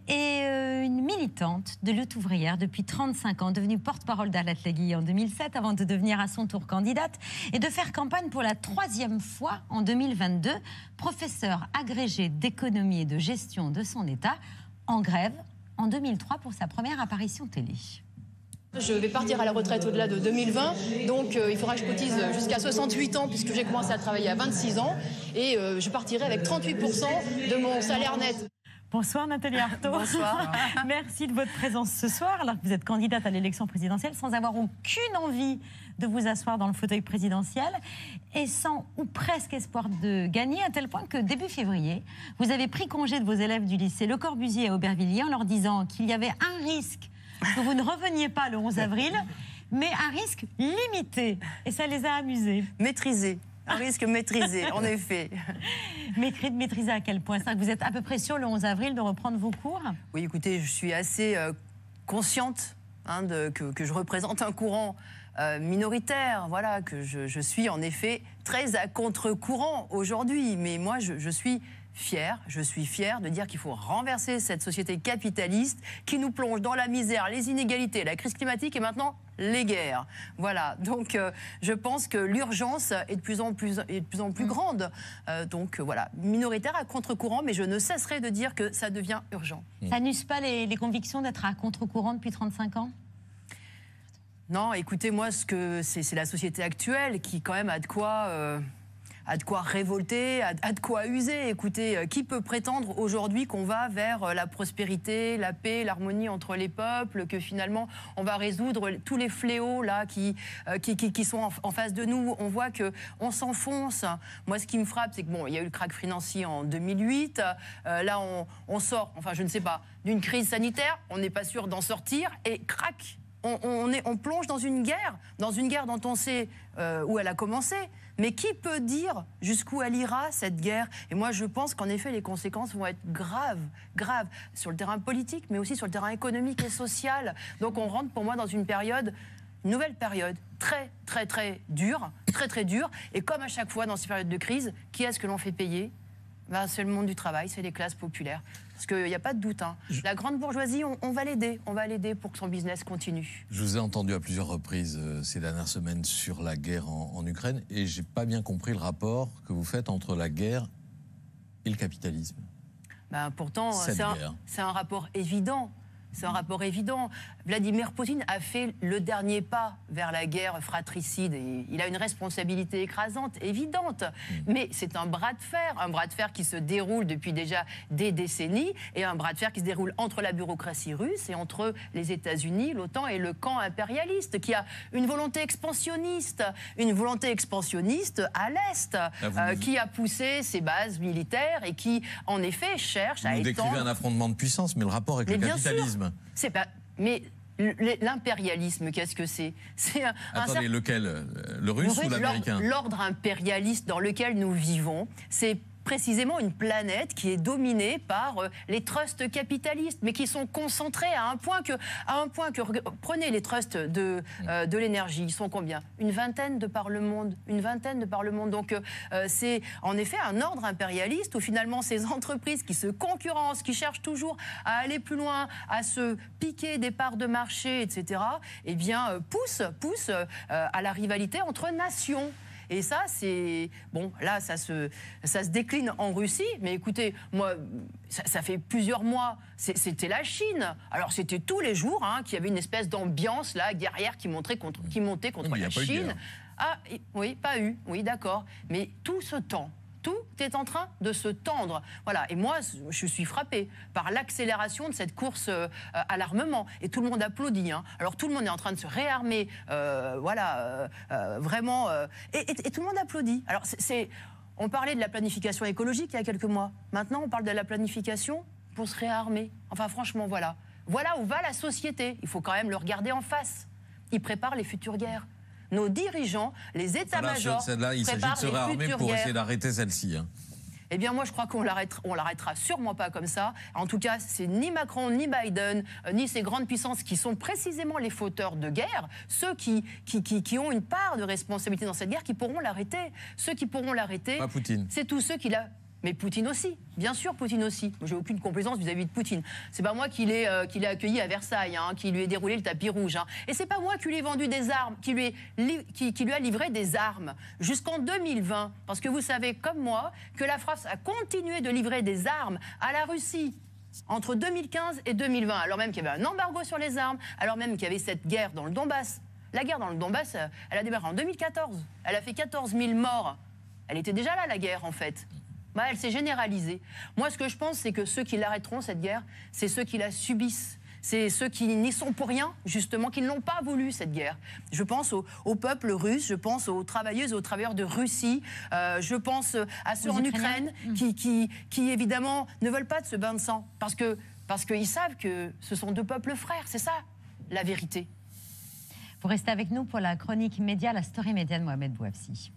et une militante de lutte ouvrière depuis 35 ans, devenue porte-parole d'Al-Atlagui en 2007 avant de devenir à son tour candidate et de faire campagne pour la 3e fois en 2022, professeure agrégée d'économie et de gestion de son État, en grève en 2003 pour sa première apparition télé. Je vais partir à la retraite au-delà de 2020, donc il faudra que je cotise jusqu'à 68 ans puisque j'ai commencé à travailler à 26 ans et je partirai avec 38% de mon salaire net. Bonsoir Nathalie Arthaud. Bonsoir. Merci de votre présence ce soir, alors que vous êtes candidate à l'élection présidentielle sans avoir aucune envie de vous asseoir dans le fauteuil présidentiel et sans ou presque espoir de gagner, à tel point que début février, vous avez pris congé de vos élèves du lycée Le Corbusier à Aubervilliers en leur disant qu'il y avait un risque que vous ne reveniez pas le 11 avril, mais un risque limité. Et ça les a amusés. Maîtrisé. Un risque maîtrisé, en effet. Maîtrisé à quel point? C'est-à-dire que vous êtes à peu près sûr le 11 avril de reprendre vos cours? Oui, écoutez, je suis assez consciente que je représente un courant minoritaire, voilà, que je suis en effet très à contre-courant aujourd'hui. Mais moi, je suis fière de dire qu'il faut renverser cette société capitaliste qui nous plonge dans la misère, les inégalités, la crise climatique et maintenant les guerres. Voilà, donc je pense que l'urgence est de plus en plus grande. Donc voilà, minoritaire à contre-courant, mais je ne cesserai de dire que ça devient urgent. Ça n'use pas les convictions d'être à contre-courant depuis 35 ans? Non, écoutez, moi, c'est la société actuelle qui quand même a de quoi révolter, a de quoi user. Écoutez, qui peut prétendre aujourd'hui qu'on va vers la prospérité, la paix, l'harmonie entre les peuples, que finalement on va résoudre tous les fléaux là qui sont en face de nous? On voit qu'on s'enfonce. Moi, ce qui me frappe, c'est que bon, il y a eu le krach financier en 2008. Là, on sort, enfin, je ne sais pas, d'une crise sanitaire. On n'est pas sûr d'en sortir et crac. On plonge dans une guerre dont on sait où elle a commencé. Mais qui peut dire jusqu'où elle ira, cette guerre? Et moi, je pense qu'en effet, les conséquences vont être graves, sur le terrain politique, mais aussi sur le terrain économique et social. Donc on rentre pour moi dans une nouvelle période, très dure. Et comme à chaque fois dans ces périodes de crise, qui est-ce que l'on fait payer? C'est le monde du travail, c'est les classes populaires. Parce qu'il n'y a pas de doute. La grande bourgeoisie, on va l'aider pour que son business continue. Je vous ai entendu à plusieurs reprises ces dernières semaines sur la guerre en Ukraine et je n'ai pas bien compris le rapport que vous faites entre la guerre et le capitalisme. Pourtant, c'est un rapport évident. C'est un rapport évident. Vladimir Poutine a fait le dernier pas vers la guerre fratricide. Et il a une responsabilité écrasante, évidente. Mais c'est un bras de fer qui se déroule depuis déjà des décennies, et un bras de fer qui se déroule entre la bureaucratie russe et entre les États-Unis, l'OTAN et le camp impérialiste, qui a une volonté expansionniste à l'Est, qui a poussé ses bases militaires et qui, en effet, cherche à étendre... Vous décrivez un affrontement de puissance, mais le rapport avec le capitalisme... C'est pas... Mais l'impérialisme, qu'est-ce que c'est? Attendez, lequel? Le russe ou l'américain? L'ordre impérialiste dans lequel nous vivons, c'est précisément une planète qui est dominée par les trusts capitalistes, mais qui sont concentrés à un point que prenez les trusts de l'énergie, ils sont combien? Une vingtaine de par le monde. Donc c'est en effet un ordre impérialiste où finalement ces entreprises qui se concurrencent, qui cherchent toujours à aller plus loin, à se piquer des parts de marché, etc., eh bien poussent à la rivalité entre nations. Et ça, c'est... Bon, là, ça se décline en Russie. Mais écoutez, moi, ça fait plusieurs mois, c'était la Chine. Alors, c'était tous les jours qu'il y avait une espèce d'ambiance, là, guerrière qui montait contre la Chine. Oui, pas eu. Oui, d'accord. Mais tout ce temps... Tout est en train de se tendre. Voilà. Et moi, je suis frappée par l'accélération de cette course à l'armement. Et tout le monde applaudit. Alors, tout le monde est en train de se réarmer. Vraiment. Et tout le monde applaudit. Alors, on parlait de la planification écologique il y a quelques mois. Maintenant, on parle de la planification pour se réarmer. Enfin, franchement, voilà. Voilà où va la société. Il faut quand même le regarder en face. Ils préparent les futures guerres. Nos dirigeants, les états-majors, celle-là, il s'agit de se réarmer pour essayer d'arrêter celle-ci. Eh bien, moi, je crois qu'on l'arrêtera sûrement pas comme ça. En tout cas, c'est ni Macron, ni Biden, ni ces grandes puissances qui sont précisément les fauteurs de guerre, ceux qui ont une part de responsabilité dans cette guerre, qui pourront l'arrêter. Ceux qui pourront l'arrêter, c'est tous ceux qui la Mais Poutine aussi, bien sûr, Poutine aussi. J'ai aucune complaisance vis-à-vis de Poutine. C'est pas moi qui l'ai accueilli à Versailles, hein, qui lui ai déroulé le tapis rouge. Hein. Et c'est pas moi qui lui ai vendu des armes, qui lui a livré des armes jusqu'en 2020. Parce que vous savez, comme moi, que la France a continué de livrer des armes à la Russie entre 2015 et 2020, alors même qu'il y avait un embargo sur les armes, alors même qu'il y avait cette guerre dans le Donbass. La guerre dans le Donbass, elle a démarré en 2014. Elle a fait 14 000 morts. Elle était déjà là, la guerre, en fait. Bah, elle s'est généralisée. Moi, ce que je pense, c'est que ceux qui l'arrêteront, cette guerre, c'est ceux qui la subissent. C'est ceux qui n'y sont pour rien, justement, qui ne l'ont pas voulu, cette guerre. Je pense au peuple russe, je pense aux travailleuses et aux travailleurs de Russie, je pense à ceux en Ukraine qui, évidemment, ne veulent pas de ce bain de sang. Parce qu'ils savent que ce sont deux peuples frères. C'est ça, la vérité. Vous restez avec nous pour la chronique média, la story média de Mohamed Bouafsi.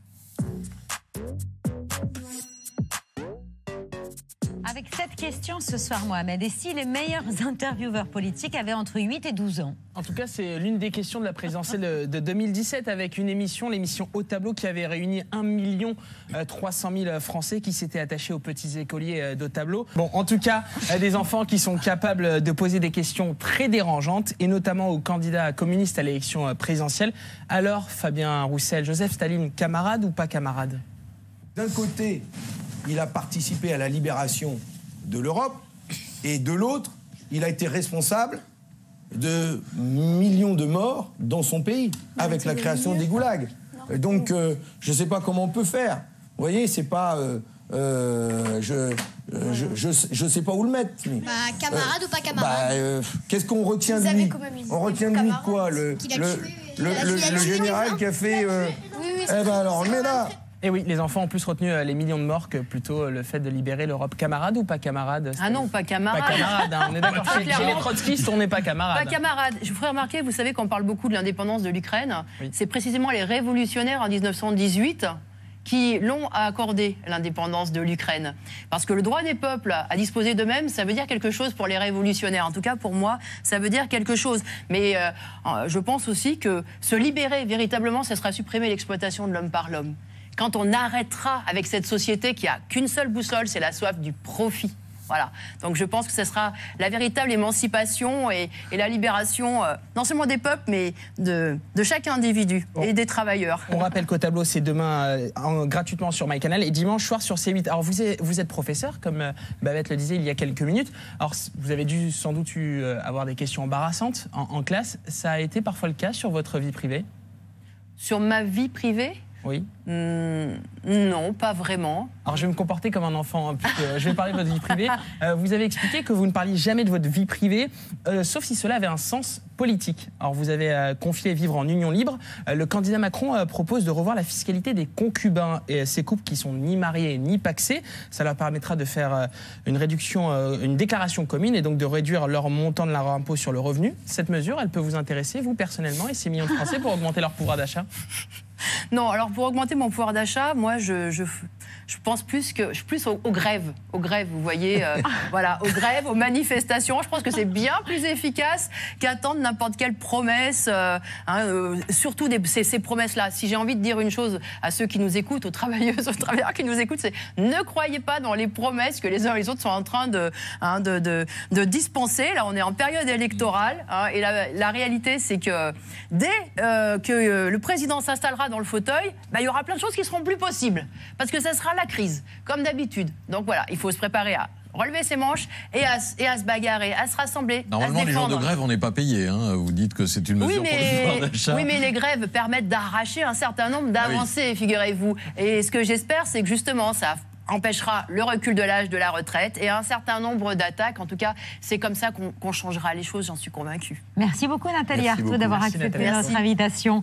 Avec cette question ce soir, Mohamed, et si les meilleurs intervieweurs politiques avaient entre 8 et 12 ans? En tout cas, c'est l'une des questions de la présidentielle de 2017 avec une émission, l'émission Au Tableau, qui avait réuni 1 300 000 Français qui s'étaient attachés aux petits écoliers d'Au Tableau. Bon, en tout cas, des enfants qui sont capables de poser des questions très dérangeantes, et notamment aux candidats communistes à l'élection présidentielle. Alors, Fabien Roussel, Joseph Staline, camarade ou pas camarade? D'un côté, il a participé à la libération de l'Europe, et de l'autre, il a été responsable de millions de morts dans son pays, avec la création des goulags. Donc, je ne sais pas comment on peut faire. Vous voyez, c'est pas... je sais pas où le mettre. Mais, camarade ou pas camarade? Qu'est-ce qu'on retient de lui? On retient de lui quoi? Le général qui a fait... Oui, eh ben alors, on le met là. Et oui, les enfants ont plus retenu les millions de morts que plutôt le fait de libérer l'Europe. Camarade ou pas camarade? Ah non, pas camarade. Pas camarade, hein, on est d'accord. Chez les trotskistes, on n'est pas camarade. Pas camarade. Je vous ferai remarquer, vous savez qu'on parle beaucoup de l'indépendance de l'Ukraine. Oui. C'est précisément les révolutionnaires en 1918 qui l'ont accordé, l'indépendance de l'Ukraine. Parce que le droit des peuples à disposer d'eux-mêmes, ça veut dire quelque chose pour les révolutionnaires. En tout cas, pour moi, ça veut dire quelque chose. Mais je pense aussi que se libérer véritablement, ça sera supprimer l'exploitation de l'homme par l'homme. Quand on arrêtera avec cette société qui a qu'une seule boussole, c'est la soif du profit. Voilà. Donc je pense que ce sera la véritable émancipation et la libération, non seulement des peuples, mais de chaque individu et des travailleurs. On rappelle qu'Au Tableau, c'est demain gratuitement sur MyCanal et dimanche soir sur C8. Alors vous êtes professeur, comme Babette le disait il y a quelques minutes. Alors vous avez dû sans doute avoir des questions embarrassantes en classe. Ça a été parfois le cas sur votre vie privée? Sur ma vie privée? Oui. Non, pas vraiment. Alors je vais me comporter comme un enfant, hein, puisque je vais parler de votre vie privée. Vous avez expliqué que vous ne parliez jamais de votre vie privée, sauf si cela avait un sens politique. Alors vous avez confié Vivre en union libre. Le candidat Macron propose de revoir la fiscalité des concubins et ces couples qui sont ni mariés ni pacsés. Ça leur permettra de faire une réduction, une déclaration commune et donc de réduire leur montant de leur impôt sur le revenu. Cette mesure, elle peut vous intéresser, vous personnellement, et ces millions de Français pour augmenter leur pouvoir d'achat? Non, alors pour augmenter mon pouvoir d'achat, moi je pense plus aux grèves. Aux grèves, vous voyez, voilà, aux grèves, aux manifestations. Je pense que c'est bien plus efficace qu'attendre n'importe quelle promesse, surtout ces promesses-là. Si j'ai envie de dire une chose à ceux qui nous écoutent, aux travailleuses, aux travailleurs qui nous écoutent, c'est ne croyez pas dans les promesses que les uns et les autres sont en train de dispenser. Là, on est en période électorale, et la réalité, c'est que dès que le président s'installera dans le fauteuil, il y aura plein de choses qui seront plus possibles. Parce que ça sera la crise, comme d'habitude. Donc voilà, il faut se préparer à relever ses manches et à se bagarrer, à se rassembler. Normalement, les jours de grève, on n'est pas payé. Hein. Vous dites que c'est une mesure pour le pouvoir d'achat. Oui, mais les grèves permettent d'arracher un certain nombre d'avancées, figurez-vous. Et ce que j'espère, c'est que justement, ça empêchera le recul de l'âge de la retraite et un certain nombre d'attaques. En tout cas, c'est comme ça qu'on changera les choses, j'en suis convaincue. Merci beaucoup Nathalie Arthaud d'avoir accepté notre invitation.